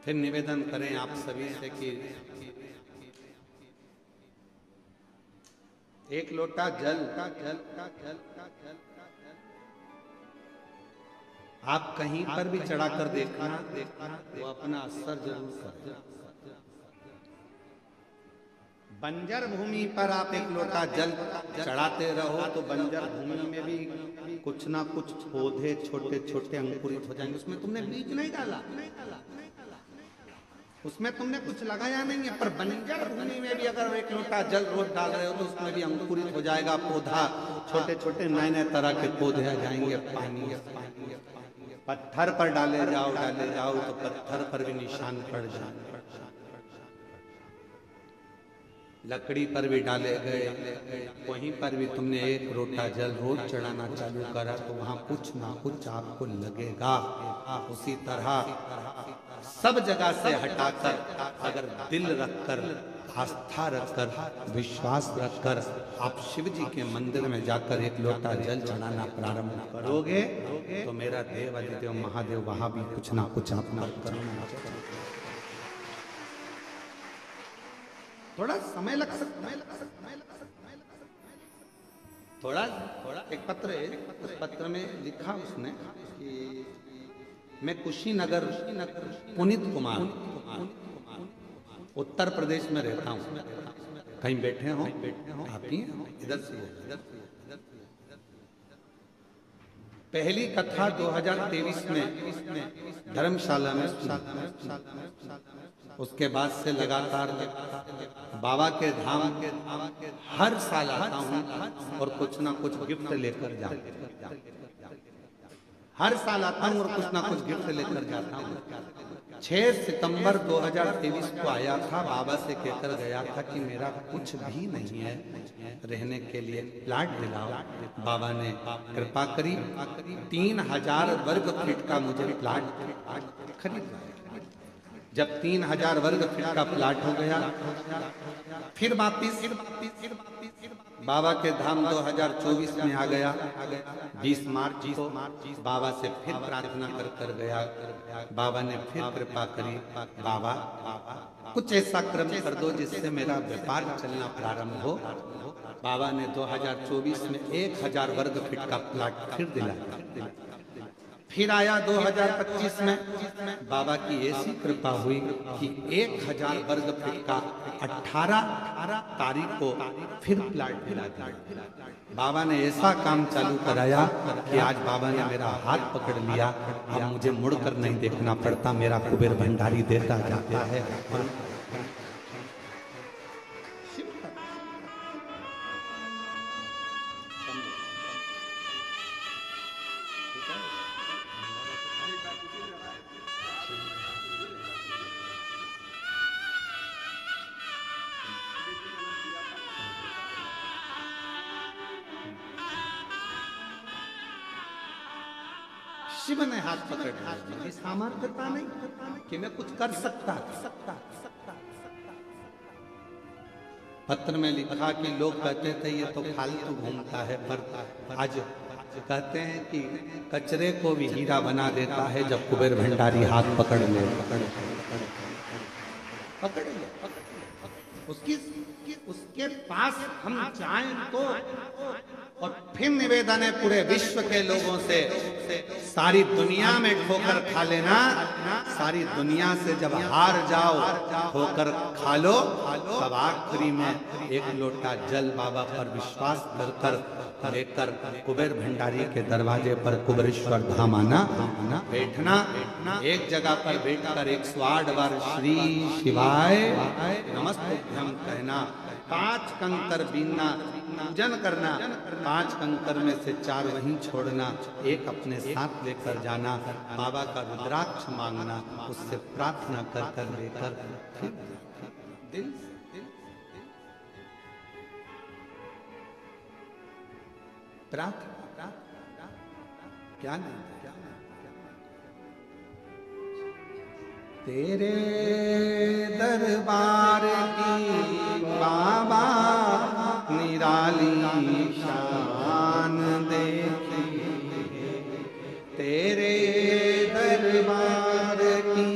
फिर निवेदन करें आप सभी से कि एक लोटा जल आप कहीं पर भी चढ़ाकर देखना वो अपना असर जरूर करे। बंजर भूमि पर आप एक लोटा जल चढ़ाते रहो तो बंजर भूमि में भी कुछ ना कुछ पौधे छोटे छोटे अंकुरित हो जाएंगे। उसमें तुमने बीज नहीं डाला, उसमें तुमने कुछ लगाया नहीं है, पर बंजर भूमि में भी अगर एक लोटा जल रोज डाल रहे हो तो उसमें भी अंकुरित हो जाएगा पौधा। छोटे छोटे नए नए तरह के पौधे आ जाएंगे। पानी पत्थर पर डाले जाओ तो पत्थर पर भी निशान पड़ जाए। लकड़ी पर भी डाले गए, वहीं पर भी तुमने एक लोटा जल रोज चढ़ाना चालू करा तो वहां कुछ ना कुछ आपको लगेगा। उसी तरह सब जगह से हटाकर अगर दिल रखकर, आस्था रखकर, विश्वास रखकर आप शिव जी के मंदिर में जाकर एक लोटा जल चढ़ाना प्रारंभ करोगे तो मेरा देव अधिदेव महादेव वहां भी कुछ ना कुछ अपना करेंगे। थोड़ा समय लग सकता है, थोड़ा एक पत्र है, उस पत्र में लिखा उसने कि मैं कुशीनगर पुनीत कुमार उत्तर प्रदेश में रहता हूँ। कहीं बैठे हो आप ही इधर से। पहली कथा 2023 में धर्मशाला में, उसके बाद से लगातार बाबा के धाम हर साल आता हूँ और कुछ ना कुछ गिफ्ट लेकर जाता हूँ। हर साल आता हूँ और कुछ ना कुछ गिफ्ट लेकर जाता हूँ। 6 सितंबर 2023 को आया था, बाबा से कहकर गया था कि मेरा कुछ भी नहीं है रहने के लिए, प्लाट दिलाओ। बाबा ने कृपा करी, 3000 वर्ग फीट का मुझे प्लाट खरीदा। जब 3000 वर्ग फीट का प्लाट हो गया, फिर वापिस बाबा के धाम 2024 में आ गया। 20 मार्च को बाबा से फिर प्रार्थना कर गया। बाबा ने फिर कृपा करी, बाबा कुछ ऐसा क्रम कर दो जिससे मेरा व्यापार चलना प्रारंभ हो। बाबा ने 2024 में 1000 वर्ग फीट का प्लाट फिर दिलाया। फिर आया 2025 में, बाबा की ऐसी कृपा हुई कि 1000 वर्ग फीट का 18 तारीख को फिर प्लाट दिला दिया। बाबा ने ऐसा काम चालू कराया कि आज बाबा ने मेरा हाथ पकड़ लिया। अब मुझे मुड़कर नहीं देखना पड़ता, मेरा कुबेर भंडारी देता जाता है। शिव ने हाथ पकड़ लिया। मेरी सामर्थ्यता नहीं कि मैं कुछ कर सकता। पत्र में लिखा कि लोग कहते थे ये तो फालतू घूमता है, पर आज कहते हैं कि कचरे को भी हीरा बना देता है जब कुबेर भंडारी हाथ पकड़ ले। उसके पास हम जाएं तो, और फिर निवेदन है पूरे विश्व के लोगों से, सारी दुनिया में ठोकर खा लेना, सारी दुनिया से जब हार जाओ ठोकर खा लो, तब आखिरी में एक लोटा जल बाबा पर विश्वास कर लेकर कुबेर भंडारी के दरवाजे पर कुबेरेश्वर धाम आना, बैठना, एक जगह पर बैठकर 108 बार श्री शिवाय नमस्तुभ्यं कहना, 5 कंकर बीनना, पूजन करना, 5 कंकर में से 4 वहीं छोड़ना, एक अपने साथ लेकर जाना, बाबा का रुद्राक्ष मांगना, उससे प्रार्थना कर कर लेकर फिर दिल प्रार्थना क्या नहीं तेरे दरबार की बाबा निराली शान देखी, तेरे दरबार की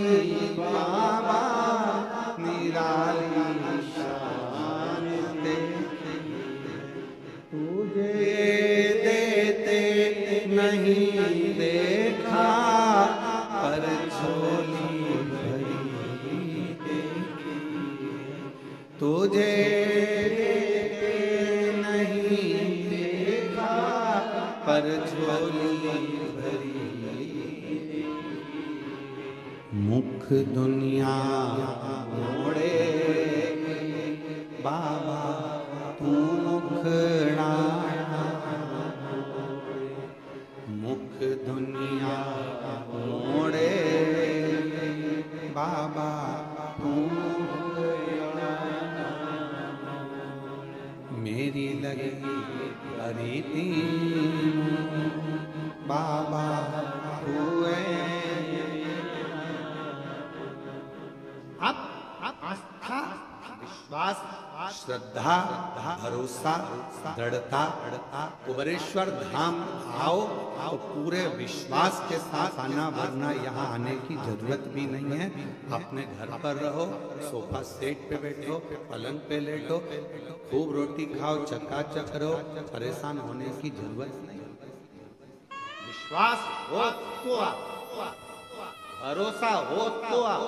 नहीं देखा पर झोली भरी, मुख दुनिया मोड़े बाबा तू मुखड़ा, मुख दुनिया मोड़े बाबा तू, मेरी लगी रीति बाबा हुए। अब आस्था, विश्वास, श्रद्धा, भरोसा, दृढ़ता, कुबेरेश्वर धाम आओ तो पूरे विश्वास के साथ आना, वरना यहाँ आने की जरूरत भी नहीं है। अपने घर पर रहो, सोफा सेट पे बैठो, पलंग पे लेटो, खूब रोटी खाओ, चकाचक रहो, परेशान होने की जरूरत नहीं। विश्वास हो तो आओ, भरोसा हो तो आओ।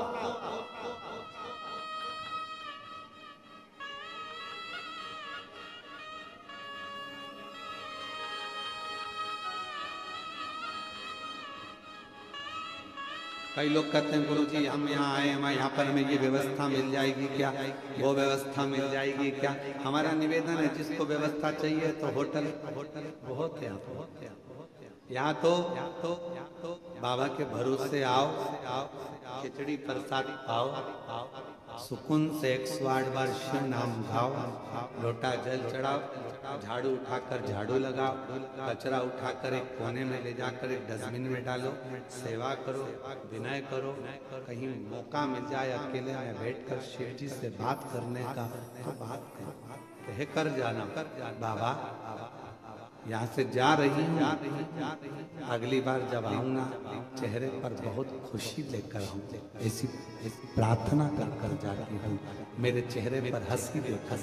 कई लोग कहते हैं गुरुजी हम यहाँ आए, हम यहाँ पर हमें ये व्यवस्था मिल जाएगी क्या, वो व्यवस्था मिल जाएगी क्या। हमारा निवेदन है जिसको व्यवस्था चाहिए तो होटल बहुत है यहाँ तो बाबा के भरोसे आओ, खिचड़ी प्रसाद पाओ, सुकून से 108 बार शिव नाम गाओ, लोटा जल चढ़ाओ, झाड़ू उठाकर झाड़ू लगाओ, कचरा उठाकर एक कोने में ले जाकर एक डस्टबिन में डालो, सेवा करो, विनय करो। कहीं मौका मिल जाए अकेले में बैठकर शिव जी से बात करने का तो बात कह कर जाना, बाबा यहाँ से जा रही हूँ, अगली बार जब आऊंगा चेहरे पर बहुत खुशी लेकर आऊँ, ऐसी प्रार्थना कर कर जाती हूँ, मेरे चेहरे पर हंसी देकर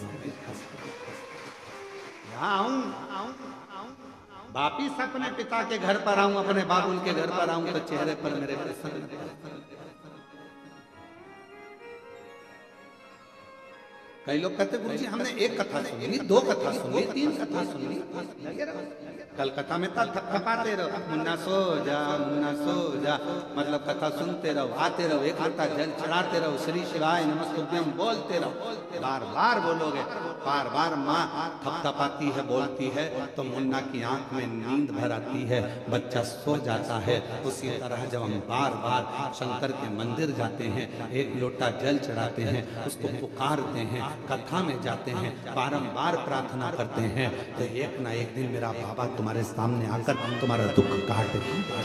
यहाँ आऊं, वापिस अपने पिता के घर पर आऊं, अपने बाबुल के घर पर आऊं तो चेहरे पर मेरे प्रसन्न। कई लोग कहते गुरुजी हमने एक कथा सुनी, 2 कथा सुनी, 3 कथा सुनी, कलकत्ता में था थपथपाते रहो, मुन्ना सो जा, मतलब कथा सुनते रहो, आते रहो, एक लोटा जल चढ़ाते रहो, श्री शिवाय नमस्तुभ्यम बोलते रहो, बार बार बोलोगे, बार बार माँ थपथपाती है, बोलती है तो मुन्ना की आंख में नींद भर आती है, बच्चा सो जाता है। उसी तरह जब हम बार बार शंकर के मंदिर जाते हैं, एक लोटा जल चढ़ाते हैं, उसको पुकारते हैं, कथा में जाते हैं, बारंबार प्रार्थना करते हैं, तो एक ना एक दिन मेरा बाबा तुम्हारे सामने आकर तुम्हारा दुख काट देगा।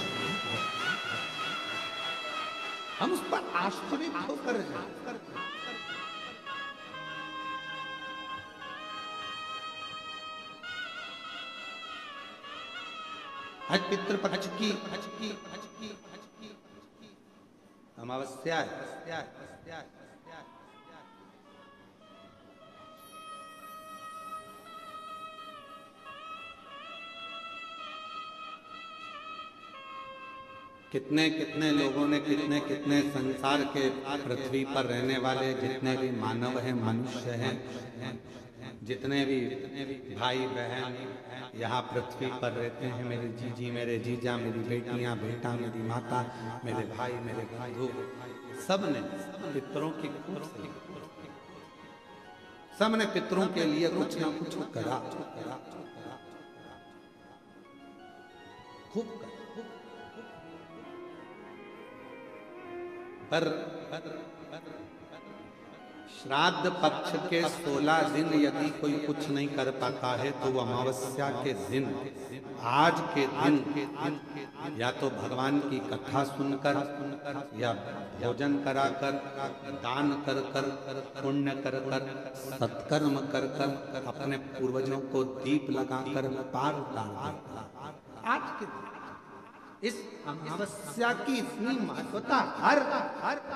हम उस पर आश्चर्य होकर जाएं। आज पितृपक्ष की अमावस्या है, कितने कितने लोगों ने, कितने कितने संसार के पृथ्वी पर रहने वाले जितने भी मानव हैं, मनुष्य हैं, जितने भी भाई बहन यहाँ पृथ्वी पर रहते हैं, मेरे जीजी, मेरे जीजा, मेरी बेटियाँ, बेटा, मेरी माता, मेरे भाई, मेरे बंधु, सब ने पितरों की सब ने पितरों के लिए कुछ ना कुछ करा, खूब करा। पर श्राद्ध पक्ष के 16 दिन यदि कोई कुछ नहीं कर पाता है तो वो अमावस्या के दिन, आज के दिन या तो भगवान की कथा सुनकर या भोजन कराकर, दान कर कर, पुण्य कर कर, सत्कर्म कर कर, अपने पूर्वजों को दीप लगाकर पार उतार देता। आज के दिन इस अमावस्या की इतनी महत्वता, हर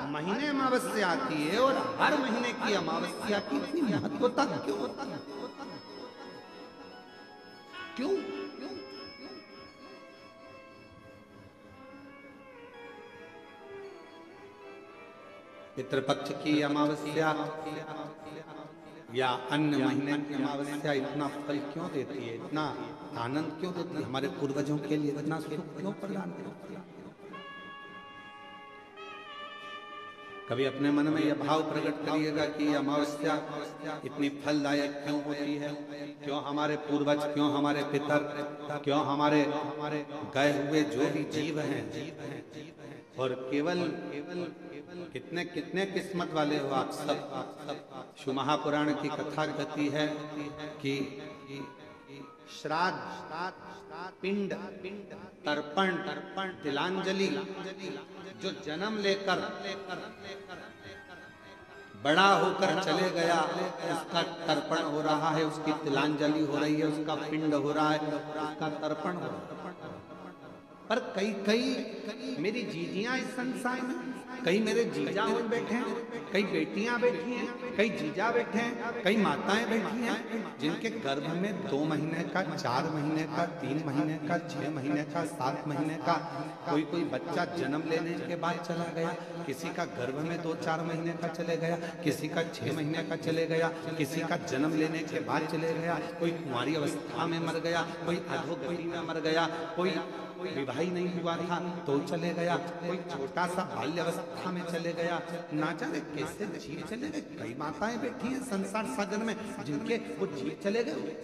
महीने अमावस्या आती है और हर महीने की अमावस्या की इतनी महत्वता क्यों होता है? क्यों? पितृपक्ष की अमावस्या या अन्य महीने की अमावस्या इतना फल क्यों देती है, इतना आनंद क्यों देती है, हमारे पूर्वजों के लिए इतना सुख क्यों प्रदान करती है। कभी अपने मन में यह भाव प्रकट करिएगा कि अमावस्या इतनी फलदायक क्यों होती है, क्यों हमारे पूर्वज, क्यों हमारे पितर, क्यों हमारे गए हुए जो भी जीव हैं, और केवल कितने कितने किस्मत वाले हो आप सब। शिव महापुराण की कथा कहती है कि श्राद्ध, पिंड, तर्पण, तिलांजलि, जो जन्म लेकर बड़ा होकर चले गया उसका तर्पण हो रहा है, उसकी तिलांजलि हो रही है, उसका पिंड हो रहा है, उसका तर्पण हो रहा है। पर कई कई मेरी जीजियां इस संसार में, कई मेरे जीजा उन बैठे हैं, कई बेटियां बैठी हैं, कई जीजा बैठे हैं, कई माताएं बैठी हैं, जिनके गर्भ में 2 महीने का, 4 महीने का, 3 महीने का, 6 महीने का, 7 महीने का कोई बच्चा जन्म लेने के बाद चला गया, किसी का गर्भ में 2-4 महीने का चले गया, किसी का 6 महीने का चले गया, किसी का जन्म लेने के बाद चले गया, कोई कुंवारी अवस्था में मर गया, कोई अधोगति में मर गया, कोई विवाह ही नहीं हुआ था तो चले गया, कोई छोटा सा बाल्य अवस्था में चले गया, ना जाने कैसे जीव चले गए। कई माताएं बैठी हैं संसार सागर में जिनके वो जीव चले गए।